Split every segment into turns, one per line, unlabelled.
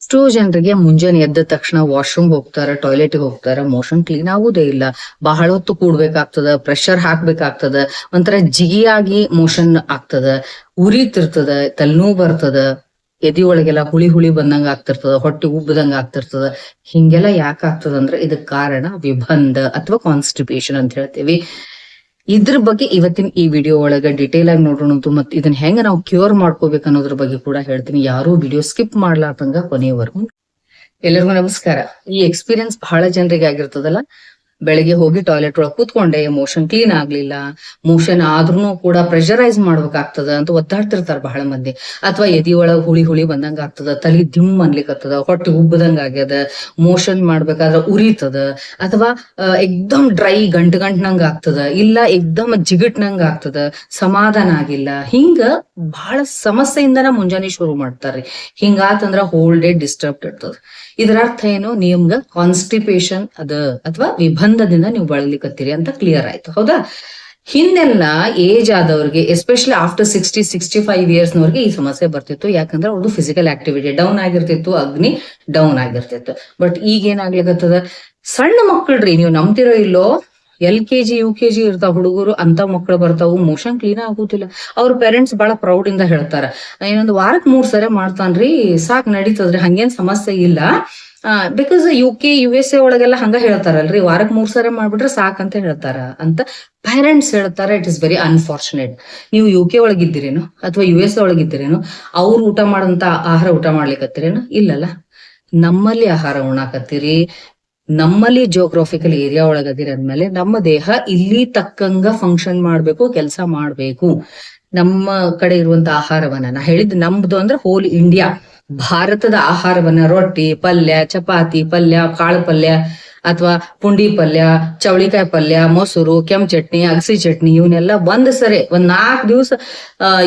ಎಷ್ಟೋ ಜನರಿಗೆ ಮುಂಜಾನೆ ಎದ್ದ ತಕ್ಷಣ ವಾಶ್ರೂಮ್ ಹೋಗ್ತಾರ, ಟಾಯ್ಲೆಟ್ಗೆ ಹೋಗ್ತಾರ, ಮೋಷನ್ ಕ್ಲೀನ್ ಆಗುದೇ ಇಲ್ಲ. ಬಹಳ ಹೊತ್ತು ಕೂಡ್ಬೇಕಾಗ್ತದ, ಪ್ರೆಷರ್ ಹಾಕ್ಬೇಕಾಗ್ತದ, ಒಂಥರ ಜಿಗಿಯಾಗಿ ಮೋಷನ್ ಆಗ್ತದ, ಉರಿತಿರ್ತದ, ತಲೆನೋವು ಬರ್ತದ, ಎದಿ ಒಳಗೆಲ್ಲ ಹುಳಿ ಹುಳಿ ಬಂದಂಗ ಆಗ್ತಿರ್ತದ, ಹೊಟ್ಟೆ ಉಬ್ಬದಂಗ ಆಗ್ತಿರ್ತದ. ಹಿಂಗೆಲ್ಲ ಯಾಕೆ ಆಗ್ತದ ಅಂದ್ರೆ ಇದಕ್ ಕಾರಣ ವಿಬಂಧ ಅಥವಾ ಕಾನ್ಸ್ಟಿಪೇಷನ್ ಅಂತ ಹೇಳ್ತೇವಿ. ಇದ್ರ ಬಗ್ಗೆ ಇವತ್ತಿನ ಈ ವಿಡಿಯೋ ಒಳಗ ಡಿಟೇಲ್ ಆಗಿ ನೋಡೋಣ. ಮತ್ತೆ ಇದನ್ನ ಹೆಂಗ ನಾವು ಕ್ಯೂರ್ ಮಾಡ್ಕೋಬೇಕು ಅನ್ನೋದ್ರ ಬಗ್ಗೆ ಕೂಡ ಹೇಳ್ತೀನಿ. ಯಾರು ವಿಡಿಯೋ ಸ್ಕಿಪ್ ಮಾಡ್ಲಾರ್ದಂಗ ಕೊನೆಯವರೆಗೂ. ಎಲ್ಲರಿಗೂ ನಮಸ್ಕಾರ. ಈ ಎಕ್ಸ್ಪೀರಿಯನ್ಸ್ ಬಹಳ ಜನರಿಗೆ ಆಗಿರ್ತದಲ್ಲ. ಬೆಳಿಗ್ಗೆ ಹೋಗಿ ಟಾಯ್ಲೆಟ್ ಒಳಗೆ ಕೂತ್ಕೊಂಡೆ, ಮೋಷನ್ ಕ್ಲೀನ್ ಆಗ್ಲಿಲ್ಲ, ಮೋಷನ್ ಆದ್ರೂ ಕೂಡ ಪ್ರೆಷರೈಸ್ ಮಾಡ್ಬೇಕಾಗ್ತದ ಅಂತ ಒದ್ದಾಡ್ತಿರ್ತಾರ ಬಹಳ ಮಂದಿ. ಅಥವಾ ಎದಿ ಒಳಗ್ ಹುಳಿ ಹುಳಿ ಬಂದಂಗ ಆಗ್ತದ, ತಲೆ ದಿಮ್ ಅನ್ಲಿಕ್ಕತ್ತದ, ಹೊಟ್ಟೆ ಉಬ್ಬದಂಗ ಆಗ್ಯದ, ಮೋಷನ್ ಮಾಡ್ಬೇಕಾದ್ರ ಉರಿತದ, ಅಥವಾ ಎಕ್ದಮ್ ಡ್ರೈ ಗಂಟನಂಗ ಆಗ್ತದ, ಇಲ್ಲ ಎಕ್ದಮ್ ಜಿಗಟ್ನಂಗ ಆಗ್ತದ, ಸಮಾಧಾನ ಆಗಿಲ್ಲ. ಹಿಂಗ ಬಹಳ ಸಮಸ್ಯೆಯಿಂದನ ಮುಂಜಾನೆ ಶುರು ಮಾಡ್ತಾರ್ರಿ. ಹಿಂಗಾತಂದ್ರ ಹೋಲ್ ಡೇ ಡಿಸ್ಟರ್ಬ್ ಇರ್ತದ. ಇದರ ಅರ್ಥ ಏನು? ನಿಮ್ಗ ಕಾನ್ಸ್ಟಿಪೇಷನ್ ಅದ ಅಥವಾ ವಿಬಂಧದಿಂದ ನೀವು ಬಳಲಿಕತ್ತೀರಿ ಅಂತ ಕ್ಲಿಯರ್ ಆಯ್ತು, ಹೌದಾ? ಹಿಂದೆಲ್ಲ ಏಜ್ ಆದವ್ರಿಗೆ, ಎಸ್ಪೆಷಲಿ ಆಫ್ಟರ್ 60-65 ಇಯರ್ಸ್ನವ್ರಿಗೆ ಈ ಸಮಸ್ಯೆ ಬರ್ತಿತ್ತು. ಯಾಕಂದ್ರೆ ಅವ್ರದ್ದು ಫಿಸಿಕಲ್ ಆಕ್ಟಿವಿಟಿ ಡೌನ್ ಆಗಿರ್ತಿತ್ತು, ಅಗ್ನಿ ಡೌನ್ ಆಗಿರ್ತಿತ್ತು. ಬಟ್ ಈಗ ಏನಾಗ್ಲಿಕತ್ತದ, ಸಣ್ಣ ಮಕ್ಕಳ್ರಿ, ನೀವು ನಂಬ್ತಿರೋ ಇಲ್ಲೋ, LKG UKG ಇರ್ತಾವ ಹುಡುಗರು, ಅಂತ ಮಕ್ಕಳು ಬರ್ತಾವು, ಮೋಷನ್ ಕ್ಲೀನ್ ಆಗುದಿಲ್ಲ. ಅವ್ರ ಪೇರೆಂಟ್ಸ್ ಬಹಳ ಪ್ರೌಡ್ ಇಂದ ಹೇಳ್ತಾರ, ಏನೊಂದು ವಾರಕ್ 3 ಸರಿ ಮಾಡ್ತಾನ್ರಿ, ಸಾಕ್ ನಡೀತದ್ರಿ, ಹಂಗೇನ್ ಸಮಸ್ಯೆ ಇಲ್ಲ. ಬಿಕಾಸ್ UK USA ಒಳಗೆಲ್ಲ ಹಂಗ ಹೇಳ್ತಾರಲ್ರಿ, ವಾರಕ್ 3 ಸರಿ ಮಾಡ್ಬಿಟ್ರೆ ಸಾಕಂತ ಹೇಳ್ತಾರ ಅಂತ ಪೇರೆಂಟ್ಸ್ ಹೇಳ್ತಾರ. It is very unfortunate. ನೀವು UK ಒಳಗಿದ್ದೀರೇನು ಅಥವಾ USA ಒಳಗಿದ್ದೀರೇನು? ಅವ್ರು ಊಟ ಮಾಡಂತ ಆಹಾರ ಊಟ ಮಾಡ್ಲಿಕ್ಕತ್ತೀರೇನು? ಇಲ್ಲಲ್ಲ. ನಮ್ಮಲ್ಲಿ ಆಹಾರ ಉಣ್ಣಾಕತ್ತೀರಿ, ನಮ್ಮಲ್ಲಿ ಜಿಯೋಗ್ರಾಫಿಕಲ್ ಏರಿಯಾ ಒಳಗದಿರ ಅಂದ್ಮೇಲೆ ನಮ್ಮ ದೇಹ ಇಲ್ಲಿ ತಕ್ಕಂಗ ಫಂಕ್ಷನ್ ಮಾಡ್ಬೇಕು, ಕೆಲಸ ಮಾಡ್ಬೇಕು. ನಮ್ಮ ಕಡೆ ಇರುವಂತ ಆಹಾರವನ್ನ, ನಾ ಹೇಳಿದ್ ನಮ್ದು ಅಂದ್ರೆ ಹೋಲ್ ಇಂಡಿಯಾ, ಭಾರತದ ಆಹಾರವನ್ನ, ರೊಟ್ಟಿ, ಪಲ್ಯ, ಚಪಾತಿ, ಪಲ್ಯ, ಕಾಳು ಪಲ್ಯ ಅಥವಾ ಪುಂಡಿ ಪಲ್ಯ, ಚವಳಿಕಾಯಿ ಪಲ್ಯ, ಮೊಸರು, ಕೆಂಪ್ ಚಟ್ನಿ, ಅಗಸಿ ಚಟ್ನಿ, ಇವನ್ನೆಲ್ಲ ಒಂದ್ ಸರಿ, ಒಂದ್ 4 ದಿವಸ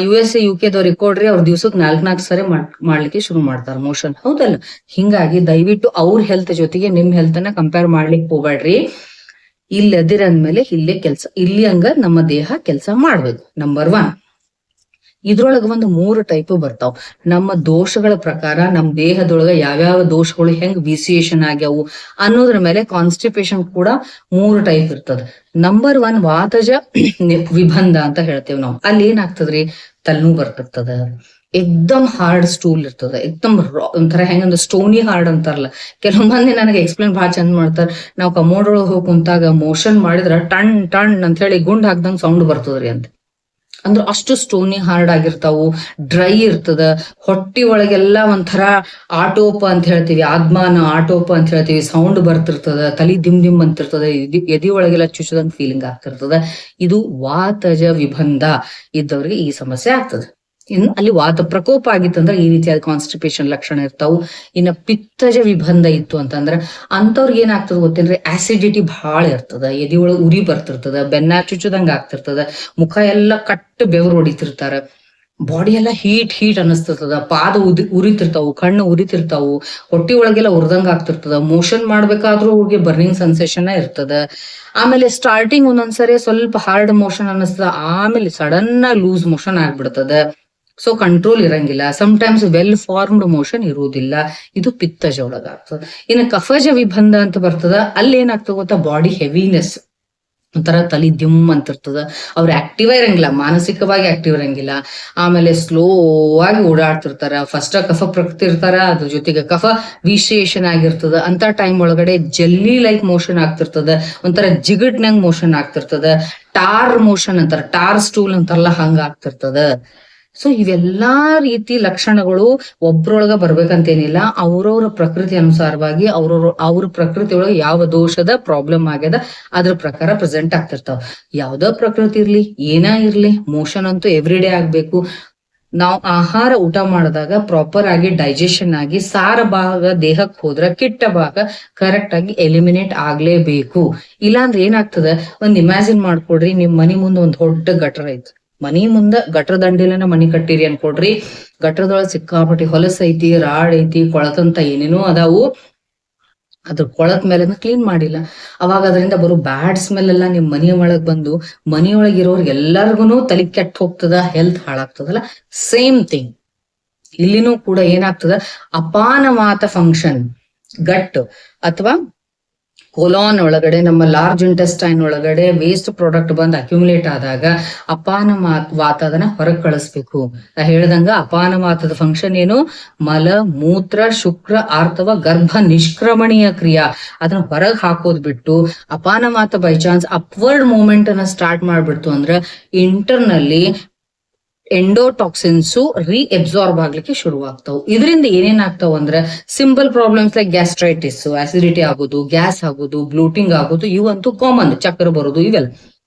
USA UK ದವ್ರಿಗೆ ಕೊಡ್ರಿ, ಅವ್ರ ದಿವ್ಸಕ್ 4 ಸರಿ ಮಾಡ್ಲಿಕ್ಕೆ ಶುರು ಮಾಡ್ತಾರ ಮೋಷನ್, ಹೌದಲ್ಲ? ಹಿಂಗಾಗಿ ದಯವಿಟ್ಟು ಅವ್ರ ಹೆಲ್ತ್ ಜೊತೆಗೆ ನಿಮ್ ಹೆಲ್ತ್ ಅನ್ನ ಕಂಪೇರ್ ಮಾಡ್ಲಿಕ್ಕೆ ಹೋಗ್ಬೇಡ್ರಿ. ಇಲ್ಲಿ ಅದಿರಂದ್ಮೇಲೆ ಇಲ್ಲೇ ಕೆಲ್ಸ, ಇಲ್ಲಿ ಹಂಗ ನಮ್ಮ ದೇಹ ಕೆಲಸ ಮಾಡ್ಬೇಕು. ನಂಬರ್ 1. ಇದ್ರೊಳಗ ಒಂದು 3 ಟೈಪ್ ಬರ್ತಾವ್. ನಮ್ಮ ದೋಷಗಳ ಪ್ರಕಾರ ನಮ್ ದೇಹದೊಳಗ ಯಾವ್ಯಾವ ದೋಷಗಳು ಹೆಂಗ್ ವಿಸಿಯೇಷನ್ ಆಗ್ಯಾವು ಅನ್ನೋದ್ರ ಮೇಲೆ ಕಾನ್ಸ್ಟಿಪೇಷನ್ ಕೂಡ 3 ಟೈಪ್ ಇರ್ತದ. ನಂಬರ್ 1 ವಾತಜ ವಿಬಂಧ ಅಂತ ಹೇಳ್ತೇವ್ ನಾವು. ಅಲ್ಲಿ ಏನಾಗ್ತದ್ರಿ, ತಲೆನೋವು ಬರ್ತಿರ್ತದ, ಎಕ್ದಮ್ ಹಾರ್ಡ್ ಸ್ಟೂಲ್ ಇರ್ತದ, ಎಕ್ದಮ್ ಒಂಥರ ಹೆಂಗಂದ್ರೆ ಸ್ಟೋನಿ ಹಾರ್ಡ್ ಅಂತಾರಲ್ಲ. ಕೆಲವು ಮಂದಿ ನನಗೆ ಎಕ್ಸ್ಪ್ಲೇನ್ ಬಹಳ ಚಂದ ಮಾಡ್ತಾರ. ನಾವು ಕಮೋಡ್ ಒಳಗೆ ಹೋಗಿ ಕುಂತಾಗ ಮೋಷನ್ ಮಾಡಿದ್ರ ಟಣ್ ಟಣ್ ಅಂತ ಹೇಳಿ ಗುಂಡ್ ಹಾಕ್ದಂಗ್ ಸೌಂಡ್ ಬರ್ತದ್ರಿ ಅಂತ. ಅಂದ್ರೆ ಅಷ್ಟು ಸ್ಟೋನಿ ಹಾರ್ಡ್ ಆಗಿರ್ತಾವು, ಡ್ರೈ ಇರ್ತದ, ಹೊಟ್ಟಿ ಒಳಗೆಲ್ಲ ಒಂಥರ ಆಟೋಪ ಅಂತ ಹೇಳ್ತೀವಿ, ಆದ್ಮಾನ ಆಟೋಪ ಅಂತ ಹೇಳ್ತೀವಿ, ಸೌಂಡ್ ಬರ್ತಿರ್ತದ, ತಲಿ ದಿಮ್ ಅಂತಿರ್ತದ, ಎದಿ ಒಳಗೆಲ್ಲ ಚುಚ್ಚದಂಗ್ ಫೀಲಿಂಗ್ ಆಗ್ತಿರ್ತದ. ಇದು ವಾತಜ ವಿಬಂಧ ಇದ್ದವ್ರಿಗೆ ಈ ಸಮಸ್ಯೆ ಆಗ್ತದೆ. ಇನ್ನು ಅಲ್ಲಿ ವಾತ ಪ್ರಕೋಪ ಆಗಿತ್ತಂದ್ರೆ ಈ ರೀತಿಯಾದ ಕಾನ್ಸ್ಟಿಪೇಷನ್ ಲಕ್ಷಣ ಇರ್ತಾವು. ಇನ್ನ ಪಿತ್ತಜ ವಿಬಂಧ ಇತ್ತು ಅಂತಂದ್ರ ಅಂತವ್ರಿಗೆ ಏನಾಗ್ತದ ಗೊತ್ತೇನ್ರಿ, ಆಸಿಡಿಟಿ ಬಹಳ ಇರ್ತದ, ಎದಿ ಒಳಗ್ ಉರಿ ಬರ್ತಿರ್ತದ, ಬೆನ್ನ ಚುಚ್ಚದಂಗ ಆಗ್ತಿರ್ತದ, ಮುಖ ಎಲ್ಲ ಕಟ್ಟು ಬೆವರು ಹೊಡಿತಿರ್ತಾರ, ಬಾಡಿ ಎಲ್ಲ ಹೀಟ್ ಅನಿಸ್ತಿರ್ತದ, ಪಾದ ಉರಿತಿರ್ತಾವು, ಕಣ್ಣು ಉರಿತಿರ್ತಾವು, ಹೊಟ್ಟಿ ಒಳಗೆಲ್ಲ ಉರ್ದಂಗ ಆಗ್ತಿರ್ತದ, ಮೋಷನ್ ಮಾಡ್ಬೇಕಾದ್ರೂ ಅವ್ರಿಗೆ ಬರ್ನಿಂಗ್ ಸೆನ್ಸೇಷನ್ ಇರ್ತದ. ಆಮೇಲೆ ಸ್ಟಾರ್ಟಿಂಗ್ ಒಂದೊಂದ್ಸರಿ ಸ್ವಲ್ಪ ಹಾರ್ಡ್ ಮೋಷನ್ ಅನಿಸ್ತದ, ಆಮೇಲೆ ಸಡನ್ ಆಗಿ ಲೂಸ್ ಮೋಷನ್ ಆಗ್ಬಿಡ್ತದ. ಸೊ ಕಂಟ್ರೋಲ್ ಇರಂಗಿಲ್ಲ. ಸಮ್ಟೈಮ್ಸ್ ವೆಲ್ ಫಾರ್ಮ್ಡ್ ಮೋಷನ್ ಇರುವುದಿಲ್ಲ. ಇದು ಪಿತ್ತಜ ಒಳಗಾಗ್ತದೆ. ಇನ್ನು ಕಫಜ ವಿಬಂಧ ಅಂತ ಬರ್ತದ. ಅಲ್ಲಿ ಏನಾಗ್ತದ ಗೊತ್ತಾ, ಬಾಡಿ ಹೆವಿನೆಸ್, ಒಂಥರ ತಲಿ ದಿಮ್ ಅಂತಿರ್ತದ, ಅವ್ರು ಆಕ್ಟಿವ್ ಇರಂಗಿಲ್ಲ, ಮಾನಸಿಕವಾಗಿ ಆಕ್ಟಿವ್ ಇರಂಗಿಲ್ಲ. ಆಮೇಲೆ ಸ್ಲೋ ಆಗಿ ಓಡಾಡ್ತಿರ್ತಾರ. ಫಸ್ಟ್ ಕಫ ಪ್ರಕೃತಿ ಇರ್ತಾರ, ಅದ್ರ ಜೊತೆಗೆ ಕಫ ವಿಶೇಷನ್ ಆಗಿರ್ತದ. ಅಂತ ಟೈಮ್ ಒಳಗಡೆ ಜೆಲ್ಲಿ ಲೈಕ್ ಮೋಷನ್ ಆಗ್ತಿರ್ತದ, ಒಂಥರ ಜಿಗಟ್ನಂಗ್ ಮೋಷನ್ ಆಗ್ತಿರ್ತದ, ಟಾರ್ ಮೋಷನ್ ಅಂತಾರ, ಟಾರ್ ಸ್ಟೂಲ್ ಅಂತಾರಲ್ಲ, ಹಂಗ ಆಗ್ತಿರ್ತದ. ಸೊ ಇವೆಲ್ಲಾ ರೀತಿ ಲಕ್ಷಣಗಳು ಒಬ್ರೊಳಗ ಬರ್ಬೇಕಂತೇನಿಲ್ಲ. ಅವ್ರವ್ರ ಪ್ರಕೃತಿ ಅನುಸಾರವಾಗಿ ಅವ್ರ ಪ್ರಕೃತಿ ಒಳಗೆ ಯಾವ ದೋಷದ ಪ್ರಾಬ್ಲಮ್ ಆಗ್ಯದ ಅದ್ರ ಪ್ರಕಾರ ಪ್ರೆಸೆಂಟ್ ಆಗ್ತಿರ್ತಾವ. ಯಾವ್ದ ಪ್ರಕೃತಿ ಇರ್ಲಿ, ಏನ ಇರ್ಲಿ, ಮೋಷನ್ ಅಂತೂ ಎವ್ರಿ ಡೇ ಆಗ್ಬೇಕು. ನಾವು ಆಹಾರ ಊಟ ಮಾಡಿದಾಗ ಪ್ರಾಪರ್ ಆಗಿ ಡೈಜೆಷನ್ ಆಗಿ ಸಾರ ಭಾಗ ದೇಹಕ್ಕೆ ಹೋದ್ರ ಕಿಟ್ಟ ಭಾಗ ಕರೆಕ್ಟ್ ಆಗಿ ಎಲಿಮಿನೇಟ್ ಆಗ್ಲೇಬೇಕು. ಇಲ್ಲಾಂದ್ರೆ ಏನಾಗ್ತದ, ಒಂದ್ ಇಮ್ಯಾಜಿನ್ ಮಾಡ್ಕೊಡ್ರಿ, ನಿಮ್ ಮನಿ ಮುಂದೆ ಒಂದ್ ದೊಡ್ಡ ಗಟರ್ ಐತಿ, ಮನಿ ಮುಂದ ಗಟ್ರ ದಂಡಿಲನ ಮನಿ ಕಟ್ಟಿರಿ ಅನ್ಕೊಡ್ರಿ. ಗಟ್ರದೊಳಗ ಸಿಕ್ಕಾಪಟ್ಟಿ ಹೊಲಸ್ ಐತಿ, ರಾಡ್ ಐತಿ, ಕೊಳತಂತ ಏನೇನೋ ಅದಾವು. ಅದ್ರ ಕೊಳತ್ ಮೇಲೆ ಕ್ಲೀನ್ ಮಾಡಿಲ್ಲ, ಅವಾಗ ಅದರಿಂದ ಬರೋ ಬ್ಯಾಡ್ ಸ್ಮೆಲ್ ಎಲ್ಲ ನಿಮ್ ಮನಿ ಒಳಗ್ ಬಂದು ಮನಿಯೊಳಗಿರೋರ್ಗೆ ಎಲ್ಲರಿಗೂ ತಲೆ ಕೆಟ್ಟ ಹೋಗ್ತದ, ಹೆಲ್ತ್ ಹಾಳಾಗ್ತದಲ್ಲ. ಸೇಮ್ ಥಿಂಗ್ ಇಲ್ಲಿನೂ ಕೂಡ ಏನಾಗ್ತದ, ಅಪಾನವಾತ ಫಂಕ್ಷನ್ ಗಟ್ ಅಥವಾ ಕೊಲಾನ್ ಒಳಗಡೆ, ನಮ್ಮ ಲಾರ್ಜ್ ಇಂಟೆಸ್ಟೈನ್ ಒಳಗಡೆ ವೇಸ್ಟ್ ಪ್ರಾಡಕ್ಟ್ ಬಂದು ಅಕ್ಯುಮುಲೇಟ್ ಆದಾಗ ವಾತ ಅದನ್ನ ಹೊರಗೆ ಕಳಿಸ್ಬೇಕು. ನಾ ಹೇಳ್ದಂಗ ಅಪಾನವಾತದ ಫಂಕ್ಷನ್ ಏನು, ಮಲ ಮೂತ್ರ ಶುಕ್ರ ಆರ್ತವ ಗರ್ಭ ನಿಷ್ಕ್ರಮಣೀಯ ಕ್ರಿಯಾ, ಅದನ್ನ ಹೊರಗೆ ಹಾಕೋದ್ ಬಿಟ್ಟು ಅಪಾನವಾತ ಬೈ ಚಾನ್ಸ್ ಅಪ್ವರ್ಡ್ ಮೂವ್ಮೆಂಟ್ ಅನ್ನ ಸ್ಟಾರ್ಟ್ ಮಾಡ್ಬಿಡ್ತು ಅಂದ್ರೆ ಇಂಟರ್ನಲ್ಲಿ ಎಂಡೋಟಾಕ್ಸಿನ್ಸು ರೀಅಬ್ಸಾರ್ಬ್ ಆಗ್ಲಿಕ್ಕೆ ಶುರುವಾಗ್ತಾವ. ಇದರಿಂದ ಏನೇನಾಗ್ತಾವ ಅಂದ್ರೆ simple problems like gastritis, acidity ಆಗೋದು, ಗ್ಯಾಸ್ ಆಗೋದು, ಬ್ಲೂಟಿಂಗ್ ಆಗೋದು, ಇವಂತೂ ಕಾಮನ್, ಚಕ್ರ ಬರೋದು, ಇವೆಲ್ಲ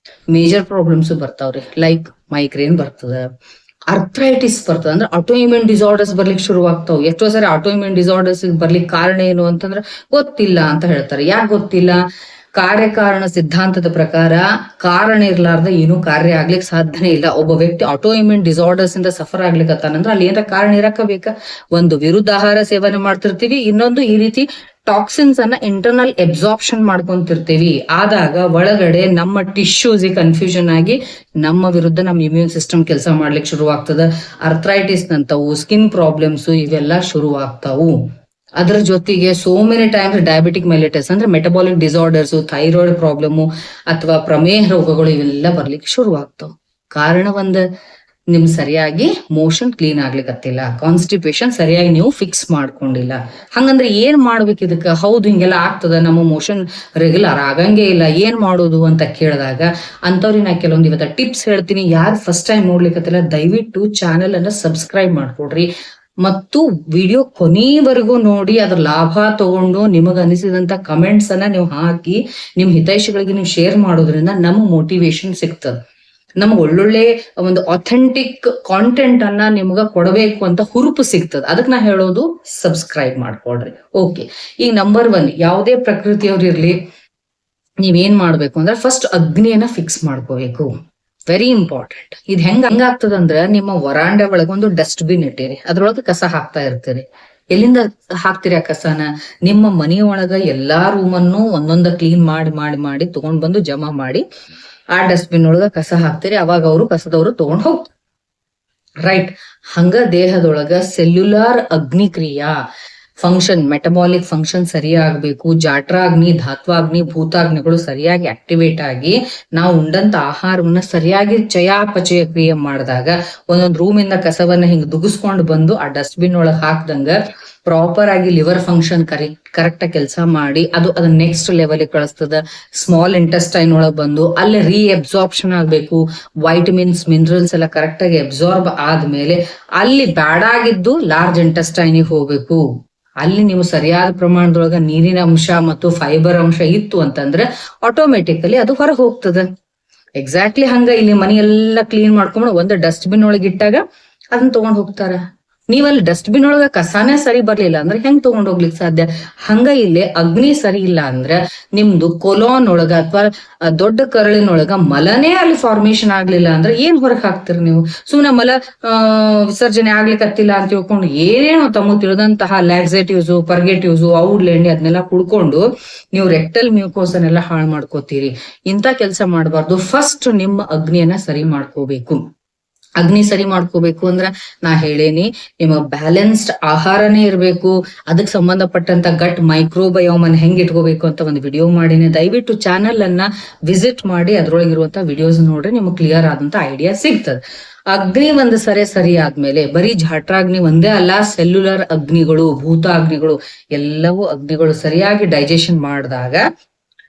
ಮೇಜರ್ ಪ್ರಾಬ್ಲಮ್ಸ್ ಬರ್ತಾವ್ರಿ. ಲೈಕ್ ಮೈಗ್ರೇನ್ ಬರ್ತದ, ಅರ್ಥ್ರೈಟಿಸ್ ಬರ್ತದ, ಅಂದ್ರೆ ಆಟೋಇಮ್ಯೂನ್ ಡಿಸಾರ್ಡರ್ಸ್ ಬರ್ಲಿಕ್ಕೆ ಶುರುವಾಗ್ತಾವ. ಎಷ್ಟೋ ಸರಿ ಆಟೋಇಮ್ಯೂನ್ ಡಿಸಾರ್ಡರ್ಸ್ ಬರ್ಲಿಕ್ಕೆ ಕಾರಣ ಏನು ಅಂತಂದ್ರೆ ಗೊತ್ತಿಲ್ಲ ಅಂತ ಹೇಳ್ತಾರೆ. ಯಾಕೆ ಗೊತ್ತಿಲ್ಲ? ಕಾರ್ಯಕಾರಣ ಸಿದ್ಧಾಂತದ ಪ್ರಕಾರ ಕಾರಣ ಇರ್ಲಾರ್ದ ಏನು ಕಾರ್ಯ ಆಗ್ಲಿಕ್ಕೆ ಸಾಧ್ಯನೇ ಇಲ್ಲ. ಒಬ್ಬ ವ್ಯಕ್ತಿ ಆಟೋಇಮ್ಯೂನ್ ಡಿಸಾರ್ಡರ್ಸ್ ಇಂದ ಸಫರ್ ಆಗ್ಲಿಕ್ಕತ್ತಾನಂದ್ರೆ ಅಲ್ಲಿ ಏನಾರ ಕಾರಣ ಇರಕಬೇಕ. ಒಂದು ವಿರುದ್ಧ ಆಹಾರ ಸೇವನೆ ಮಾಡ್ತಿರ್ತೀವಿ, ಇನ್ನೊಂದು ಈ ರೀತಿ ಟಾಕ್ಸಿನ್ಸ್ ಅನ್ನ ಇಂಟರ್ನಲ್ ಅಬ್ಸಾರ್ಪ್ಷನ್ ಮಾಡ್ಕೊಂತಿರ್ತೀವಿ. ಆದಾಗ ಒಳಗಡೆ ನಮ್ಮ ಟಿಶ್ಯೂಸ್ ಕನ್ಫ್ಯೂಷನ್ ಆಗಿ ನಮ್ಮ ವಿರುದ್ಧ ನಮ್ಮ ಇಮ್ಯೂನ್ ಸಿಸ್ಟಮ್ ಕೆಲಸ ಮಾಡ್ಲಿಕ್ಕೆ ಶುರುವಾಗ್ತದ. ಅರ್ಥ್ರೈಟಿಸ್ ನಂತವು, ಸ್ಕಿನ್ ಪ್ರಾಬ್ಲಮ್ಸ್ ಇವೆಲ್ಲ ಶುರುವಾಗ್ತಾವು. ಅದ್ರ ಜೊತೆಗೆ so many times diabetic mellitus ಅಂದ್ರೆ ಮೆಟಬಾಲಿಕ್ ಡಿಸಾರ್ಡರ್ಸ್, ಥೈರಾಯ್ಡ್ ಪ್ರಾಬ್ಲಮ್ ಅಥವಾ ಪ್ರಮೇಹ ರೋಗಗಳು ಇವೆಲ್ಲ ಬರ್ಲಿಕ್ಕೆ ಶುರುವಾಗ್ತಾವ. ಕಾರಣ ಒಂದ್, ನಿಮ್ ಸರಿಯಾಗಿ ಮೋಷನ್ ಕ್ಲೀನ್ ಆಗ್ಲಿಕ್ಕತ್ತಿಲ್ಲ, ಕಾನ್ಸ್ಟಿಪೇಷನ್ ಸರಿಯಾಗಿ ನೀವು ಫಿಕ್ಸ್ ಮಾಡ್ಕೊಂಡಿಲ್ಲ. ಹಂಗಂದ್ರೆ ಏನ್ ಮಾಡ್ಬೇಕು ಇದಕ್ಕ? ಹೌದು ಹಿಂಗೆಲ್ಲ ಆಗ್ತದ, ನಮ್ಮ ಮೋಷನ್ ರೆಗ್ಯುಲರ್ ಆಗಂಗೆ ಇಲ್ಲ, ಏನ್ ಮಾಡೋದು ಅಂತ ಕೇಳಿದಾಗ ಅಂತವ್ರಿಗೆ ನಾ ಕೆಲವೊಂದು ಇವತ್ತ ಟಿಪ್ಸ್ ಹೇಳ್ತೀನಿ. ಯಾರು ಫಸ್ಟ್ ಟೈಮ್ ನೋಡ್ಲಿಕ್ಕತ್ತಿಲ್ಲ ದಯವಿಟ್ಟು ಚಾನೆಲ್ ಅನ್ನ ಸಬ್ಸ್ಕ್ರೈಬ್ ಮಾಡ್ಕೊಡ್ರಿ ಮತ್ತು ವಿಡಿಯೋ ಕೊನೆಯವರೆಗೂ ನೋಡಿ ಅದ್ರ ಲಾಭ ತಗೊಂಡು ನಿಮಗ ಅನಿಸಿದಂತ ಕಮೆಂಟ್ಸ್ ಅನ್ನ ನೀವು ಹಾಕಿ ನಿಮ್ ಹಿತೈಷಿಗಳಿಗೆ ನೀವು ಶೇರ್ ಮಾಡೋದ್ರಿಂದ ನಮಗ್ ಮೋಟಿವೇಶನ್ ಸಿಗ್ತದ. ನಮ್ಗೆ ಒಳ್ಳೊಳ್ಳೆ ಒಂದು ಅಥೆಂಟಿಕ್ ಕಾಂಟೆಂಟ್ ಅನ್ನ ನಿಮ್ಗ ಕೊಡಬೇಕು ಅಂತ ಹುರುಪು ಸಿಗ್ತದ. ಅದಕ್ಕೆ ನಾ ಹೇಳೋದು ಸಬ್ಸ್ಕ್ರೈಬ್ ಮಾಡ್ಕೊಡ್ರಿ. ಓಕೆ, ಈಗ ನಂಬರ್ 1, ಯಾವುದೇ ಪ್ರಕೃತಿಯವ್ರು ಇರ್ಲಿ, ನೀವೇನ್ ಮಾಡ್ಬೇಕು ಅಂದ್ರೆ ಫಸ್ಟ್ ಅಗ್ನಿಯನ್ನ ಫಿಕ್ಸ್ ಮಾಡ್ಕೋಬೇಕು. Very important. ಇದು ಹೆಂಗಾಗ್ತದಂದ್ರ, ನಿಮ್ಮ ವರಾಂಡ ಒಳಗ ಒಂದು ಡಸ್ಟ್ ಬಿನ್ ಇಟ್ಟಿರಿ, ಅದ್ರೊಳಗೆ ಕಸ ಹಾಕ್ತಾ ಇರ್ತೀರಿ. ಎಲ್ಲಿಂದ ಹಾಕ್ತಿರಿ ಆ ಕಸನ? ನಿಮ್ಮ ಮನೆಯೊಳಗ ಎಲ್ಲಾ ರೂಮನ್ನು ಒಂದೊಂದ ಕ್ಲೀನ್ ಮಾಡಿ ಮಾಡಿ ಮಾಡಿ ತಗೊಂಡ್ ಬಂದು ಜಮಾ ಮಾಡಿ ಆ ಡಸ್ಟ್ ಬಿನ್ ಒಳಗ ಕಸ ಹಾಕ್ತಿರಿ. ಅವಾಗ ಅವರು ಕಸದವರು ತಗೊಂಡ್ ಹೋಗ್ತಾರೆ. ರೈಟ್? ಹಂಗ ದೇಹದೊಳಗ ಸೆಲ್ಯುಲಾರ್ ಅಗ್ನಿಕ್ರಿಯಾ ಫಂಕ್ಷನ್, ಮೆಟಬಾಲಿಕ್ ಫಂಕ್ಷನ್ ಸರಿಯಾಗಬೇಕು. ಜಾಟ್ರಾಗ್ನಿ, ಧಾತ್ವಾಗ್ನಿ, ಭೂತಾಗ್ನಿಗಳು ಸರಿಯಾಗಿ ಆಕ್ಟಿವೇಟ್ ಆಗಿ ನಾವು ಉಂಡಂತ ಆಹಾರವನ್ನ ಸರಿಯಾಗಿ ಚಯಾಪಚಯ ಕ್ರಿಯೆ ಮಾಡಿದಾಗ ಒಂದೊಂದು ರೂಮಿಂದ ಕಸವನ್ನ ಹಿಂಗ್ ದುಗಿಸ್ಕೊಂಡು ಬಂದು ಆ ಡಸ್ಟ್ ಬಿನ್ ಒಳಗೆ ಹಾಕ್ದಂಗ ಪ್ರಾಪರ್ ಆಗಿ ಲಿವರ್ ಫಂಕ್ಷನ್ ಕರೆಕ್ಟ್ ಆಗಿ ಕೆಲಸ ಮಾಡಿ ಅದನ್ನ ನೆಕ್ಸ್ಟ್ ಲೆವೆಲ್ ಕಳಿಸ್ತದ. ಸ್ಮಾಲ್ ಇಂಟೆಸ್ಟೈನ್ ಒಳಗೆ ಬಂದು ಅಲ್ಲಿ ರೀಅಬ್ಸಾರ್ಪ್ಷನ್ ಆಗ್ಬೇಕು. ವೈಟಮಿನ್ಸ್, ಮಿನರಲ್ಸ್ ಎಲ್ಲ ಕರೆಕ್ಟ್ ಆಗಿ ಅಬ್ಸಾರ್ಬ್ ಆದ್ಮೇಲೆ ಅಲ್ಲಿ ಬ್ಯಾಡಾಗಿದ್ದು ಲಾರ್ಜ್ ಇಂಟೆಸ್ಟೈನಿಗೆ ಹೋಗ್ಬೇಕು. ಅಲ್ಲಿ ನೀವು ಸರಿಯಾದ ಪ್ರಮಾಣದೊಳಗ ನೀರಿನ ಅಂಶ ಮತ್ತು ಫೈಬರ್ ಅಂಶ ಇತ್ತು ಅಂತಂದ್ರೆ ಆಟೋಮೆಟಿಕಲಿ ಅದು ಹೊರಗೆ ಹೋಗ್ತದೆ. ಎಕ್ಸಾಕ್ಟ್ಲಿ ಹಂಗ ಇಲ್ಲಿ ಮನೆಯೆಲ್ಲ ಕ್ಲೀನ್ ಮಾಡ್ಕೊಂಡು ಒಂದು ಡಸ್ಟ್ ಬಿನ್ ಒಳಗೆ ಇಟ್ಟಾಗ ಅದನ್ನ ತಗೊಂಡ್ ಹೋಗ್ತಾರ. ನೀವಲ್ಲಿ ಡಸ್ಟ್ ಬಿನ್ ಒಳಗ ಕಸಾನೇ ಸರಿ ಬರ್ಲಿಲ್ಲ ಅಂದ್ರೆ ಹೆಂಗ್ ತಗೊಂಡ್ ಹೋಗ್ಲಿಕ್ಕೆ ಸಾಧ್ಯ? ಹಂಗ ಇಲ್ಲಿ ಅಗ್ನಿ ಸರಿ ಇಲ್ಲ ಅಂದ್ರೆ ನಿಮ್ದು ಕೊಲಾನ್ ಒಳಗ ಅಥವಾ ದೊಡ್ಡ ಕರಳಿನೊಳಗ ಮಲನೇ ಅಲ್ಲಿ ಫಾರ್ಮೇಶನ್ ಆಗ್ಲಿಲ್ಲ ಅಂದ್ರೆ ಏನ್ ಹೊರಗೆ ಹಾಕ್ತಿರಿ ನೀವು? ಸುಮ್ನೆ ಮಲ ವಿಸರ್ಜನೆ ಆಗ್ಲಿಕ್ಕತ್ತಿಲ್ಲ ಅಂತ ತಿಳ್ಕೊಂಡು ಏನೇನೋ ತಮ್ಮ ತಿಳಿದಂತಹ ಲ್ಯಾಕ್ಸೇಟಿವ್ಸ್, ಪರ್ಗೇಟಿವ್ಸ್, ಔಡ್ಲ ಎಣ್ಣೆ ಅದನ್ನೆಲ್ಲ ಕುಡ್ಕೊಂಡು ನೀವು ರೆಕ್ಟಲ್ ಮ್ಯೂಕೋಸನ್ನೆಲ್ಲ ಹಾಳು ಮಾಡ್ಕೋತೀರಿ. ಇಂಥ ಕೆಲಸ ಮಾಡಬಾರ್ದು. ಫಸ್ಟ್ ನಿಮ್ಮ ಅಗ್ನಿಯನ್ನ ಸರಿ ಮಾಡ್ಕೋಬೇಕು. ಅಗ್ನಿ ಸರಿ ಮಾಡ್ಕೋಬೇಕು ಅಂದ್ರ ನಾ ಹೇಳೇನಿ, ನಿಮ್ಮ ಬ್ಯಾಲೆನ್ಸ್ಡ್ ಆಹಾರನೇ ಇರ್ಬೇಕು. ಅದಕ್ಕೆ ಸಂಬಂಧಪಟ್ಟಂತ ಗಟ್ ಮೈಕ್ರೋಬಯೋಮ್ ಅನ್ನ ಹೆಂಗ್ ಇಟ್ಕೋಬೇಕು ಅಂತ ಒಂದು ವಿಡಿಯೋ ಮಾಡೀನಿ. ದಯವಿಟ್ಟು ಚಾನಲ್ ಅನ್ನ ವಿಸಿಟ್ ಮಾಡಿ ಅದ್ರೊಳಗಿರುವಂತ ವಿಡಿಯೋಸ್ ನೋಡ್ರಿ, ನಿಮ್ಗೆ ಕ್ಲಿಯರ್ ಆದಂತ ಐಡಿಯಾ ಸಿಗ್ತದೆ. ಅಗ್ನಿ ಒಂದು ಸರಿ ಆದ್ಮೇಲೆ ಬರೀ ಜಾಟ್ರಾಗ್ನಿ ಒಂದೇ ಅಲ್ಲ, ಸೆಲ್ಯುಲರ್ ಅಗ್ನಿಗಳು, ಭೂತಾಗ್ನಿಗಳು ಎಲ್ಲವೂ ಅಗ್ನಿಗಳು ಸರಿಯಾಗಿ ಡೈಜೆಷನ್ ಮಾಡಿದಾಗ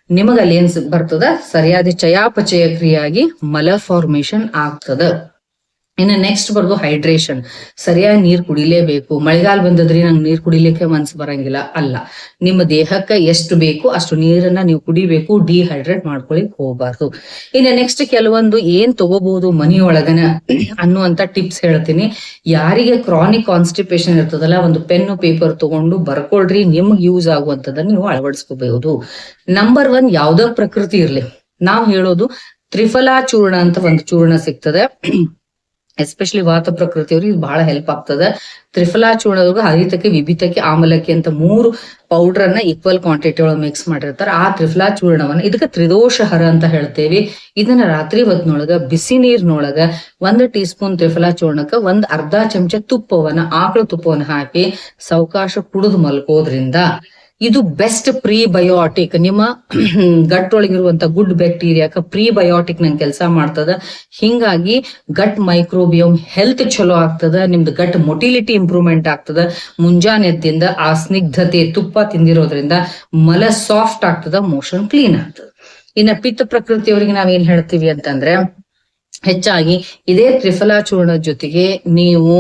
ನಿಮಗಲ್ಲಿ ಏನ್ ಬರ್ತದ? ಸರಿಯಾದ ಚಯಾಪಚಯ ಕ್ರಿಯಾಗಿ ಮಲ ಫಾರ್ಮೇಶನ್ ಆಗ್ತದ. ಇನ್ನು ನೆಕ್ಸ್ಟ್ ಬರೋದು ಹೈಡ್ರೇಷನ್. ಸರಿಯಾಗಿ ನೀರ್ ಕುಡಿಲೇಬೇಕು. ಮಳೆಗಾಲ ಬಂದದ್ರಿ ನಂಗೆ ನೀರ್ ಕುಡಿಲಿಕ್ಕೆ ಮನ್ಸು ಬರಂಗಿಲ್ಲ ಅಲ್ಲ, ನಿಮ್ಮ ದೇಹಕ್ಕೆ ಎಷ್ಟು ಬೇಕು ಅಷ್ಟು ನೀರನ್ನ ನೀವು ಕುಡಿಬೇಕು. ಡಿಹೈಡ್ರೇಟ್ ಮಾಡ್ಕೊಳಿಕ್ ಹೋಗ್ಬಾರ್ದು. ಇನ್ನು ನೆಕ್ಸ್ಟ್ ಕೆಲವೊಂದು ಏನ್ ತಗೋಬಹುದು ಮನೆಯೊಳಗನ ಅನ್ನುವಂತ ಟಿಪ್ಸ್ ಹೇಳ್ತೀನಿ. ಯಾರಿಗೆ ಕ್ರಾನಿಕ್ ಕಾನ್ಸ್ಟಿಪೇಷನ್ ಇರ್ತದಲ್ಲ, ಒಂದು ಪೆನ್ ಪೇಪರ್ ತಗೊಂಡು ಬರ್ಕೊಳ್ರಿ, ನಿಮ್ಗೆ ಯೂಸ್ ಆಗುವಂತದನ್ನ ನೀವು ಅಳವಡಿಸ್ಕೋಬಹುದು. ನಂಬರ್ 1, ಯಾವ್ದೋ ಪ್ರಕೃತಿ ಇರ್ಲಿ, ನಾವ್ ಹೇಳೋದು ತ್ರಿಫಲಾ ಚೂರ್ಣ ಅಂತ ಒಂದು ಚೂರ್ಣ ಸಿಗ್ತದೆ. ಎಸ್ಪೆಷಲಿ ವಾತ ಪ್ರಕೃತಿಯವ್ರಿಗೆ ಇದು ಬಹಳ ಹೆಲ್ಪ್ ಆಗ್ತದೆ. ತ್ರಿಫಲಾ ಚೂರ್ಣದೊಳಗ ಹರಿತಕ್ಕೆ, ವಿಭಿತಕ್ಕೆ, ಆಮಲಕ್ಕೆ ಅಂತ 3 ಪೌಡರ್ ಅನ್ನ ಈಕ್ವಲ್ ಕ್ವಾಂಟಿಟಿ ಒಳಗೆ ಮಿಕ್ಸ್ ಮಾಡಿರ್ತಾರೆ. ಆ ತ್ರಿಫಲಾ ಚೂರ್ಣವನ್ನ ಇದಕ್ಕೆ ತ್ರಿದೋಷಹರ ಅಂತ ಹೇಳ್ತೇವಿ. ಇದನ್ನ ರಾತ್ರಿ ಹೊತ್ನೊಳಗ ಬಿಸಿ ನೀರ್ನೊಳಗ 1 ಟೀ ಸ್ಪೂನ್ ತ್ರಿಫಲಾ ಚೂರ್ಣಕ್ಕ ಅರ್ಧ ಚಮಚ ತುಪ್ಪವನ್ನ, ಆಕಳ ತುಪ್ಪವನ್ನ ಹಾಕಿ ಸಾವಕಾಶ ಕುಡಿದು ಮಲ್ಕೋದ್ರಿಂದ ಇದು ಬೆಸ್ಟ್ ಪ್ರೀಬಯೋಟಿಕ್. ನಿಮ್ಮ ಗಟ್ ಒಳಗಿರುವಂತ ಗುಡ್ ಬ್ಯಾಕ್ಟೀರಿಯಾಕ ಪ್ರೀಬಯೋಟಿಕ್ ನಂಗೆ ಕೆಲಸ ಮಾಡ್ತದ. ಹಿಂಗಾಗಿ ಗಟ್ ಮೈಕ್ರೋಬಿಯಮ್ ಹೆಲ್ತ್ ಚಲೋ ಆಗ್ತದ. ನಿಮ್ದು ಗಟ್ ಮೊಟಿಲಿಟಿ ಇಂಪ್ರೂವ್ಮೆಂಟ್ ಆಗ್ತದ. ಮುಂಜಾನೆ ಎದ್ದಿಂದ ಆ ಸ್ನಿಗ್ಧತೆ ತುಪ್ಪ ತಿಂದಿರೋದ್ರಿಂದ ಮಲ ಸಾಫ್ಟ್ ಆಗ್ತದ, ಮೋಷನ್ ಕ್ಲೀನ್ ಆಗ್ತದ. ಇನ್ನ ಪಿತ್ತ ಪ್ರಕೃತಿಯವರಿಗೆ ನಾವೇನ್ ಹೇಳ್ತೀವಿ ಅಂತಂದ್ರೆ, ಹೆಚ್ಚಾಗಿ ಇದೇ ತ್ರಿಫಲಾ ಚೂರ್ಣದ ಜೊತೆಗೆ ನೀವು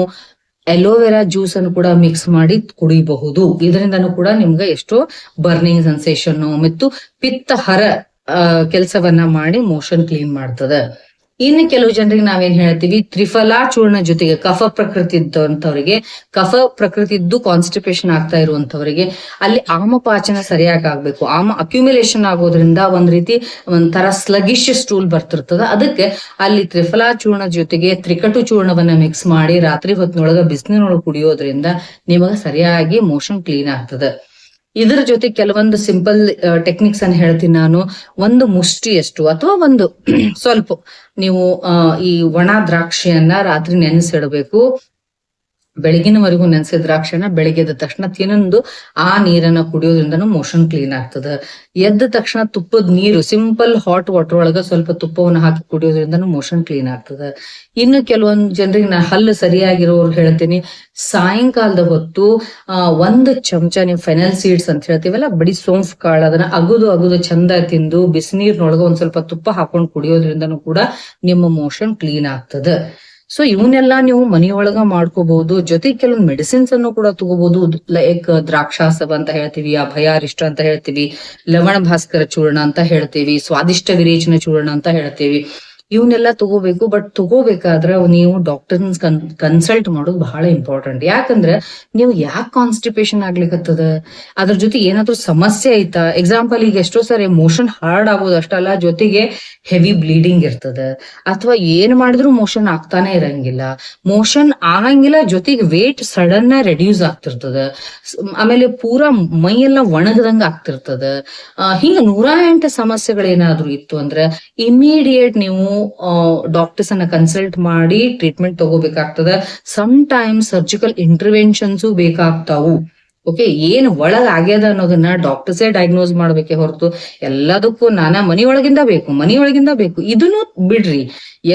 ಅಲೋವೆರಾ ಜ್ಯೂಸ್ ಅನ್ನು ಕೂಡ ಮಿಕ್ಸ್ ಮಾಡಿ ಕುಡಿಬಹುದು. ಇದರಿಂದನೂ ಕೂಡ ನಿಮ್ಗೆ ಎಷ್ಟೋ ಬರ್ನಿಂಗ್ ಸೆನ್ಸೇಷನ್ ಮತ್ತು ಪಿತ್ತಹರ ಕೆಲಸವನ್ನ ಮಾಡಿ ಮೋಷನ್ ಕ್ಲೀನ್ ಮಾಡ್ತದ. ಇನ್ನು ಕೆಲವು ಜನರಿಗೆ ನಾವೇನ್ ಹೇಳ್ತೀವಿ, ತ್ರಿಫಲಾ ಚೂರ್ಣ ಜೊತೆಗೆ ಕಫ ಪ್ರಕೃತಿ ಇದ್ದವಂತವ್ರಿಗೆ, ಕಫ ಪ್ರಕೃತಿ ಇದ್ದು ಕಾನ್ಸ್ಟಿಪೇಷನ್ ಆಗ್ತಾ ಇರುವಂತವರಿಗೆ ಅಲ್ಲಿ ಆಮಪಾಚನ ಸರಿಯಾಗಿ ಆಗ್ಬೇಕು. ಆಮ ಅಕ್ಯುಮಿಲೇಷನ್ ಆಗೋದ್ರಿಂದ ಒಂಥರ ಸ್ಲಗಿಶ್ ಸ್ಟೂಲ್ ಬರ್ತಿರ್ತದ. ಅದಕ್ಕೆ ಅಲ್ಲಿ ತ್ರಿಫಲಾ ಚೂರ್ಣ ಜೊತೆಗೆ ತ್ರಿಕಟು ಚೂರ್ಣವನ್ನ ಮಿಕ್ಸ್ ಮಾಡಿ ರಾತ್ರಿ ಹೊತ್ತಿನೊಳಗ ಬಿಸಿಲಿನೊಳಗೆ ಕುಡಿಯೋದ್ರಿಂದ ನಿಮಗ ಸರಿಯಾಗಿ ಮೋಷನ್ ಕ್ಲೀನ್ ಆಗ್ತದ. ಇದ್ರ ಜೊತೆ ಕೆಲವೊಂದು ಸಿಂಪಲ್ ಟೆಕ್ನಿಕ್ಸ್ ಅನ್ನು ಹೇಳ್ತೀನಿ ನಾನು. ಒಂದು ಮುಷ್ಟಿಯಷ್ಟು ಅಥವಾ ಒಂದು ಸ್ವಲ್ಪ ನೀವು ಈ ಒಣ ದ್ರಾಕ್ಷಿಯನ್ನ ರಾತ್ರಿ ನೆನೆಸಿಡಬೇಕು. ಬೆಳಗಿನವರೆಗೂ ನೆನೆಸಿದ ದ್ರಾಕ್ಷಿನ ಬೆಳಿಗ್ಗೆ ಎದ್ದ ತಕ್ಷಣ ತಿನ್ನೊಂದು ಆ ನೀರನ್ನ ಕುಡಿಯೋದ್ರಿಂದನೂ ಮೋಷನ್ ಕ್ಲೀನ್ ಆಗ್ತದ. ಎದ್ದ ತಕ್ಷಣ ತುಪ್ಪದ ನೀರು, ಸಿಂಪಲ್ ಹಾಟ್ ವಾಟರ್ ಒಳಗ ಸ್ವಲ್ಪ ತುಪ್ಪವನ್ನು ಹಾಕಿ ಕುಡಿಯೋದ್ರಿಂದನೂ ಮೋಷನ್ ಕ್ಲೀನ್ ಆಗ್ತದ. ಇನ್ನು ಕೆಲವೊಂದು ಜನರಿಗೆ ನಾ ಹಲ್ಲು ಸರಿಯಾಗಿರೋರು ಹೇಳ್ತೀನಿ, ಸಾಯಂಕಾಲದ ಹೊತ್ತು 1 ಚಮಚ ನೀವು ಫೆನಲ್ ಸೀಡ್ಸ್ ಅಂತ ಹೇಳ್ತೀವಲ್ಲ, ಬಡಿ ಸೋಂಫ್ ಕಾಳು, ಅದನ್ನ ಅಗುದು ಚಂದ ತಿಂದು ಬಿಸಿನೀರ್ನೊಳಗ ಒಂದ್ ಸ್ವಲ್ಪ ತುಪ್ಪ ಹಾಕೊಂಡು ಕುಡಿಯೋದ್ರಿಂದನೂ ಕೂಡ ನಿಮ್ಮ ಮೋಷನ್ ಕ್ಲೀನ್ ಆಗ್ತದ. ಸೊ ಇವನ್ನೆಲ್ಲಾ ನೀವು ಮನೆಯೊಳಗ ಮಾಡ್ಕೋಬಹುದು. ಜೊತೆಗೆ ಕೆಲವೊಂದು ಮೆಡಿಸಿನ್ಸ್ ಅನ್ನು ಕೂಡ ತಗೋಬಹುದು. ಲೈಕ್ ದ್ರಾಕ್ಷಾಸವ ಅಂತ ಹೇಳ್ತೀವಿ, ಅಭಯಾರಿಷ್ಟ ಅಂತ ಹೇಳ್ತೀವಿ, ಲವಣ ಭಾಸ್ಕರ ಚೂರ್ಣ ಅಂತ ಹೇಳ್ತೀವಿ, ಸ್ವಾದಿಷ್ಟ ವಿರೇಚನ ಚೂರ್ಣ ಅಂತ ಹೇಳ್ತೀವಿ. ಇವನ್ನೆಲ್ಲ ತಗೋಬೇಕು. ಬಟ್ ತಗೋಬೇಕಾದ್ರೆ ನೀವು ಡಾಕ್ಟರ್ ಕನ್ಸಲ್ಟ್ ಮಾಡೋದು ಬಹಳ ಇಂಪಾರ್ಟೆಂಟ್. ಯಾಕಂದ್ರೆ ನೀವು ಯಾಕೆ ಕಾನ್ಸ್ಟಿಪೇಷನ್ ಆಗ್ಲಿಕ್ಕತ್ತದ, ಅದ್ರ ಜೊತೆ ಏನಾದ್ರೂ ಸಮಸ್ಯೆ ಐತಾ. ಎಕ್ಸಾಂಪಲ್, ಈಗ ಎಷ್ಟೋ ಸಾರಿ ಮೋಷನ್ ಹಾರ್ಡ್ ಆಗೋದು ಅಷ್ಟಲ್ಲ, ಜೊತೆಗೆ ಹೆವಿ ಬ್ಲೀಡಿಂಗ್ ಇರ್ತದ, ಅಥವಾ ಏನ್ ಮಾಡಿದ್ರು ಮೋಷನ್ ಆಗ್ತಾನೆ ಇರಂಗಿಲ್ಲ, ಮೋಷನ್ ಆಗಂಗಿಲ್ಲ, ಜೊತೆಗೆ ವೇಟ್ ಸಡನ್ ರೆಡ್ಯೂಸ್ ಆಗ್ತಿರ್ತದ, ಆಮೇಲೆ ಪೂರಾ ಮೈಯೆಲ್ಲ ಒಣಗದಂಗ ಆಗ್ತಿರ್ತದ. ಹಿಂಗ 108 ಸಮಸ್ಯೆಗಳೇನಾದ್ರೂ ಇತ್ತು ಅಂದ್ರೆ ಇಮಿಡಿಯೇಟ್ ನೀವು ಡಾಕ್ಟರ್ಸ್ ಅನ್ನ ಕನ್ಸಲ್ಟ್ ಮಾಡಿ ಟ್ರೀಟ್ಮೆಂಟ್ ತಗೋಬೇಕಾಗ್ತದ. ಸಮ್ ಟೈಮ್ ಸರ್ಜಿಕಲ್ ಇಂಟರ್ವೆನ್ಷನ್ಸು ಬೇಕಾಗ್ತಾವು. ಓಕೆ, ಏನ್ ಒಳಗ ಆಗ್ಯದ ಅನ್ನೋದನ್ನ ಡಾಕ್ಟರ್ಸೇ ಡಯಾಗ್ನೋಸ್ ಮಾಡ್ಬೇಕೆ ಹೊರತು ಎಲ್ಲದಕ್ಕೂ ಮನಿಯೊಳಗಿಂದ ಬೇಕು ಇದನ್ನು ಬಿಡ್ರಿ.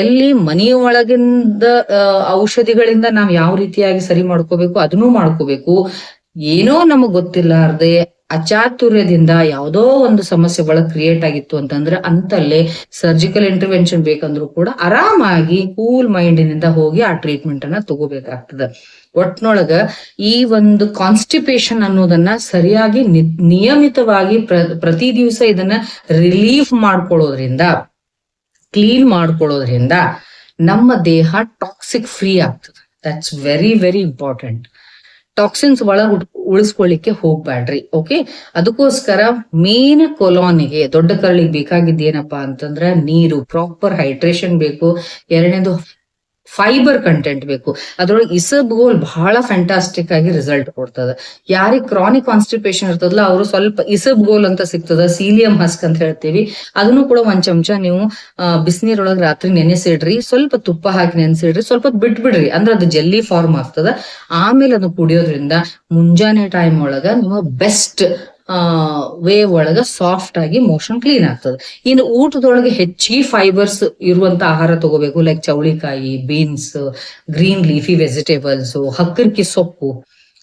ಎಲ್ಲಿ ಮನಿಯೊಳಗಿಂದ ಔಷಧಿಗಳಿಂದ ನಾವ್ ಯಾವ ರೀತಿಯಾಗಿ ಸರಿ ಮಾಡ್ಕೋಬೇಕು ಅದನ್ನೂ ಮಾಡ್ಕೋಬೇಕು. ಏನೋ ನಮಗ್ ಗೊತ್ತಿಲ್ಲಾರ್ದೆ ಅಚಾತುರ್ಯದಿಂದ ಯಾವುದೋ ಒಂದು ಸಮಸ್ಯೆ ಒಳಗ್ ಕ್ರಿಯೇಟ್ ಆಗಿತ್ತು ಅಂತಂದ್ರೆ ಅಂತಲ್ಲೇ ಸರ್ಜಿಕಲ್ ಇಂಟರ್ವೆನ್ಷನ್ ಬೇಕಂದ್ರೂ ಕೂಡ ಆರಾಮಾಗಿ ಕೂಲ್ ಮೈಂಡಿನಿಂದ ಹೋಗಿ ಆ ಟ್ರೀಟ್ಮೆಂಟ್ ಅನ್ನ ತಗೋಬೇಕಾಗ್ತದ. ಒಟ್ನೊಳಗ ಈ ಒಂದು ಕಾನ್ಸ್ಟಿಪೇಷನ್ ಅನ್ನೋದನ್ನ ಸರಿಯಾಗಿ ನಿಯಮಿತವಾಗಿ ಪ್ರತಿ ದಿವಸ ಇದನ್ನ ರಿಲೀಫ್ ಮಾಡ್ಕೊಳ್ಳೋದ್ರಿಂದ, ಕ್ಲೀನ್ ಮಾಡ್ಕೊಳ್ಳೋದ್ರಿಂದ ನಮ್ಮ ದೇಹ ಟಾಕ್ಸಿಕ್ ಫ್ರೀ ಆಗ್ತದೆ. That's very very important. Toxins ಒಳಗ್ ಉಳಿಸ್ಕೊಳ್ಳಿಕ್ಕೆ ಹೋಗ್ಬ್ಯಾಡ್ರಿ. ಓಕೆ, ಅದಕ್ಕೋಸ್ಕರ ಮೇನ್ ಕೊಲಾನಿಗೆ, ದೊಡ್ಡ ಕರಳಿಗೆ ಬೇಕಾಗಿದ್ದೇನಪ್ಪಾ ಅಂತಂದ್ರ ನೀರು, ಪ್ರಾಪರ್ ಹೈಡ್ರೇಷನ್ ಬೇಕು. ಎರಡನೇದು ಫೈಬರ್ ಕಂಟೆಂಟ್ ಬೇಕು. ಅದ್ರೊಳಗೆ ಇಸಬ್ಗೋಲ್ ಬಹಳ ಫ್ಯಾಂಟಾಸ್ಟಿಕ್ ಆಗಿ ರಿಸಲ್ಟ್ ಕೊಡ್ತದ. ಯಾರಿಗೆ ಕ್ರಾನಿಕ್ ಕಾನ್ಸ್ಟಿಪೇಷನ್ ಇರ್ತದಲ್ಲ ಅವರು ಸ್ವಲ್ಪ ಇಸಬ್ಗೋಲ್ ಅಂತ ಸಿಗ್ತದ, ಸೀಲಿಯಂ ಹಸ್ಕ್ ಅಂತ ಹೇಳ್ತೀವಿ, ಅದನ್ನು ಕೂಡ 1 ಚಮಚ ನೀವು ಬಿಸಿನೀರೊಳಗೆ ರಾತ್ರಿ ನೆನೆಸಿಡ್ರಿ, ಸ್ವಲ್ಪ ತುಪ್ಪ ಹಾಕಿ ನೆನೆಸಿಡ್ರಿ, ಸ್ವಲ್ಪ ಬಿಟ್ಬಿಡ್ರಿ, ಅಂದ್ರೆ ಅದು ಜೆಲ್ಲಿ ಫಾರ್ಮ್ ಆಗ್ತದ. ಆಮೇಲೆ ಅದು ಕುಡಿಯೋದ್ರಿಂದ ಮುಂಜಾನೆ ಟೈಮ್ ಒಳಗ ನಿಮ್ಮ ಬೆಸ್ಟ್ ವೇವ್ ಒಳಗ ಸಾಫ್ಟ್ ಆಗಿ ಮೋಷನ್ ಕ್ಲೀನ್ ಆಗ್ತದೆ. ಇನ್ನು ಊಟದೊಳಗೆ ಹೆಚ್ಚಿಗೆ ಫೈಬರ್ಸ್ ಇರುವಂತ ಆಹಾರ ತಗೋಬೇಕು. ಲೈಕ್ ಚೌಳಿಕಾಯಿ, ಬೀನ್ಸ್, ಗ್ರೀನ್ ಲೀಫಿ ವೆಜಿಟೇಬಲ್ಸ್, ಹಕ್ಕರ್ಕಿ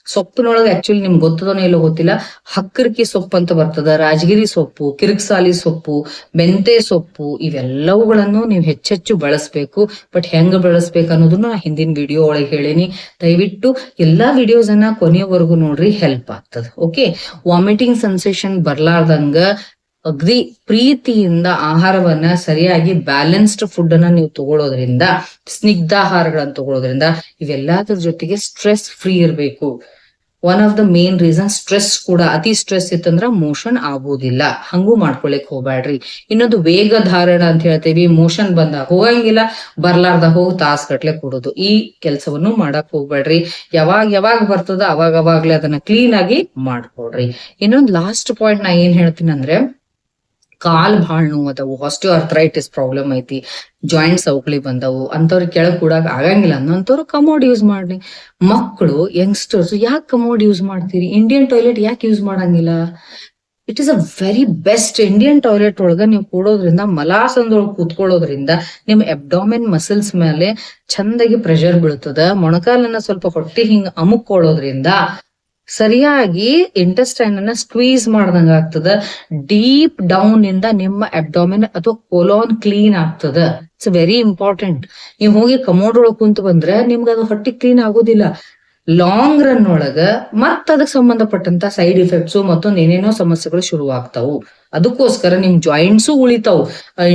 ಸೊಪ್ಪಿನೊಳಗೆ ಆಕ್ಚುಲಿ ನಿಮ್ಗೆ ಗೊತ್ತದೋ ಇಲ್ಲೋ ಗೊತ್ತಿಲ್ಲ, ಹಕ್ಕರ್ಕಿ ಸೊಪ್ಪು ಅಂತ ಬರ್ತದ, ರಾಜಗಿರಿ ಸೊಪ್ಪು, ಕಿರಿಕ್ಸಾಲಿ ಸೊಪ್ಪು, ಮೆಂತೆ ಸೊಪ್ಪು, ಇವೆಲ್ಲವುಗಳನ್ನು ನೀವು ಹೆಚ್ಚೆಚ್ಚು ಬಳಸ್ಬೇಕು. ಬಟ್ ಹೆಂಗ ಬಳಸ್ಬೇಕು ಅನ್ನೋದನ್ನ ನಾ ಹಿಂದಿನ ವಿಡಿಯೋ ಒಳಗೆ ಹೇಳೀನಿ. ದಯವಿಟ್ಟು ಎಲ್ಲಾ ವಿಡಿಯೋಸ್ ಅನ್ನ ಕೊನೆಯವರೆಗೂ ನೋಡ್ರಿ, ಹೆಲ್ಪ್ ಆಗ್ತದ. ಓಕೆ, ವಾಮಿಟಿಂಗ್ ಸೆನ್ಸೇಷನ್ ಬರ್ಲಾರ್ದಂಗ ಅಗ್ದಿ ಪ್ರೀತಿಯಿಂದ ಆಹಾರವನ್ನ ಸರಿಯಾಗಿ ಬ್ಯಾಲೆನ್ಸ್ಡ್ ಫುಡ್ ಅನ್ನ ನೀವು ತಗೊಳ್ಳೋದ್ರಿಂದ, ಸ್ನಿಗ್ಧಾಹಾರಗಳನ್ನ ತಗೊಳ್ಳೋದ್ರಿಂದ, ಇವೆಲ್ಲದ್ರ ಜೊತೆಗೆ ಸ್ಟ್ರೆಸ್ ಫ್ರೀ ಇರ್ಬೇಕು. One of the main reason stress ಕೂಡ. ಅತಿ ಸ್ಟ್ರೆಸ್ ಇತ್ತಂದ್ರ ಮೋಷನ್ ಆಗೋದಿಲ್ಲ, ಹಂಗೂ ಮಾಡ್ಕೊಳಕ್ ಹೋಗ್ಬ್ಯಾಡ್ರಿ. ಇನ್ನೊಂದು ವೇಗ ಧಾರಣ ಅಂತ ಹೇಳ್ತೇವಿ. ಮೋಷನ್ ಬಂದಾಗ ಹೋಗಂಗಿಲ್ಲ, ಬರ್ಲಾರ್ದ ಹೋಗಿ ತಾಸ್ಗಟ್ಲೆ ಕೊಡೋದು, ಈ ಕೆಲಸವನ್ನು ಮಾಡಕ್ ಹೋಗ್ಬೇಡ್ರಿ. ಯಾವಾಗ ಬರ್ತದ ಅವಾಗ್ಲೇ ಅದನ್ನ ಕ್ಲೀನ್ ಆಗಿ ಮಾಡ್ಕೊಡ್ರಿ. ಇನ್ನೊಂದು ಲಾಸ್ಟ್ ಪಾಯಿಂಟ್ ನಾ ಏನ್ ಹೇಳ್ತೀನಿ ಅಂದ್ರೆ, ಕಾಲ್ ಭಾಳ ನೋವು, ಆಸ್ಟಿಯೋ ಅರ್ಥರೈಟಿಸ್ ಪ್ರಾಬ್ಲಮ್ ಐತಿ, ಜಾಯಿಂಟ್ ಸೌಕಳಿ ಬಂದವು, ಅಂತವ್ರಿಗೆ ಕೆಳಗ್ ಕೂಡಕ್ ಆಗಂಗಿಲ್ಲ ಅನ್ನೋಂಥವ್ರು ಕಮೋಡ್ ಯೂಸ್ ಮಾಡ್ರಿ. ಮಕ್ಕಳು, ಯಂಗ್ಸ್ಟರ್ಸ್ ಯಾಕೆ ಕಮೋಡ್ ಯೂಸ್ ಮಾಡ್ತೀರಿ? ಇಂಡಿಯನ್ ಟಾಯ್ಲೆಟ್ ಯಾಕೆ ಯೂಸ್ ಮಾಡಂಗಿಲ್ಲ? It is a very best. Indian toilet ಒಳಗ ನೀವು ಕೂಡೋದ್ರಿಂದ, ಮಲಾಸನದೊಳಗೆ ಕೂತ್ಕೊಳ್ಳೋದ್ರಿಂದ ನಿಮ್ ಅಬ್ಡಾಮಿನ್ ಮಸಲ್ಸ್ ಮೇಲೆ ಚಂದಾಗಿ ಪ್ರೆಷರ್ ಬೀಳ್ತದ. ಮೊಣಕಾಲನ್ನ ಸ್ವಲ್ಪ ಹೊಟ್ಟಿ ಹಿಂಗ್ ಅಮುಕೊಳ್ಳೋದ್ರಿಂದ ಸರಿಯಾಗಿ ಇಂಟೆಸ್ಟೈನ್ ಅನ್ನ ಸ್ಕ್ವೀಸ್ ಮಾಡ್ದಂಗ ಆಗ್ತದ. ಡೀಪ್ ಡೌನ್ ಇಂದ ನಿಮ್ಮ ಅಬ್ಡಾಮಿನ್ ಅಥವಾ ಕೊಲೋನ್ ಕ್ಲೀನ್ ಆಗ್ತದ. It's very important. ನೀವ್ ಹೋಗಿ ಕಮೋಡ್ ಒಳಗ್ ಕುಂತ ಬಂದ್ರೆ ನಿಮ್ಗೆ ಅದು ಹೊಟ್ಟಿ ಕ್ಲೀನ್ ಆಗೋದಿಲ್ಲ. ಲಾಂಗ್ ರನ್ ಒಳಗ ಮತ್ತ ಅದಕ್ಕೆ ಸಂಬಂಧಪಟ್ಟಂತ ಸೈಡ್ ಇಫೆಕ್ಟ್ಸ್ ಮತ್ತೊಂದ್ ಏನೇನೋ ಸಮಸ್ಯೆಗಳು ಶುರು ಆಗ್ತಾವು. ಅದಕ್ಕೋಸ್ಕರ ನಿಮ್ ಜಾಯಿಂಟ್ಸು ಉಳಿತಾವ್.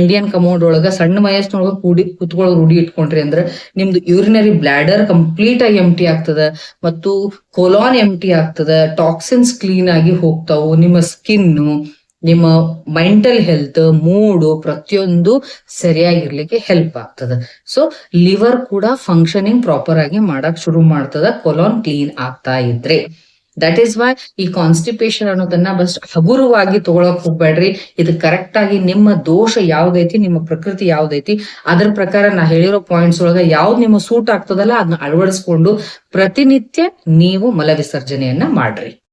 ಇಂಡಿಯನ್ ಕಮೋಡ್ ಒಳಗ ಸಣ್ಣ ವಯಸ್ಸಿನೊಳಗ ಕುತ್ಕೊಳ್ಳೋ ರೂಢಿ ಇಟ್ಕೊಂಡ್ರಿ ಅಂದ್ರೆ ನಿಮ್ದು ಯೂರಿನರಿ ಬ್ಲಾಡರ್ ಕಂಪ್ಲೀಟ್ ಆಗಿ ಎಂಟಿ ಆಗ್ತದ, ಮತ್ತು ಕೊಲಾನ್ ಎಂಟಿ ಆಗ್ತದ, ಟಾಕ್ಸಿನ್ಸ್ ಕ್ಲೀನ್ ಆಗಿ ಹೋಗ್ತಾವು. ನಿಮ್ಮ ಸ್ಕಿನ್ನು, ನಿಮ್ಮ ಮೆಂಟಲ್ ಹೆಲ್ತ್, ಮೂಡು ಪ್ರತಿಯೊಂದು ಸರಿಯಾಗಿರ್ಲಿಕ್ಕೆ ಹೆಲ್ಪ್ ಆಗ್ತದ. ಸೊ ಲಿವರ್ ಕೂಡ ಫಂಕ್ಷನಿಂಗ್ ಪ್ರಾಪರ್ ಆಗಿ ಮಾಡಕ್ ಶುರು ಮಾಡ್ತದ ಕೊಲಾನ್ ಕ್ಲೀನ್ ಆಗ್ತಾ ಇದ್ರೆ. ದಟ್ ಈಸ್ ವೈ ಈ ಕಾನ್ಸ್ಟಿಪೇಷನ್ ಅನ್ನೋದನ್ನ ಬಸ್ ಹಗುರವಾಗಿ ತಗೊಳಕ್ ಹೋಗ್ಬೇಡ್ರಿ. ಇದು ಕರೆಕ್ಟ್ ಆಗಿ ನಿಮ್ಮ ದೋಷ ಯಾವ್ದೈತಿ, ನಿಮ್ಮ ಪ್ರಕೃತಿ ಯಾವ್ದೈತಿ, ಅದ್ರ ಪ್ರಕಾರ ನಾ ಹೇಳಿರೋ ಪಾಯಿಂಟ್ಸ್ ಒಳಗ ಯಾವ್ದು ನಿಮ್ಮ ಸೂಟ್ ಆಗ್ತದಲ್ಲ ಅದನ್ನ ಅಳವಡಿಸ್ಕೊಂಡು ಪ್ರತಿನಿತ್ಯ ನೀವು ಮಲ ವಿಸರ್ಜನೆಯನ್ನ ಮಾಡ್ರಿ.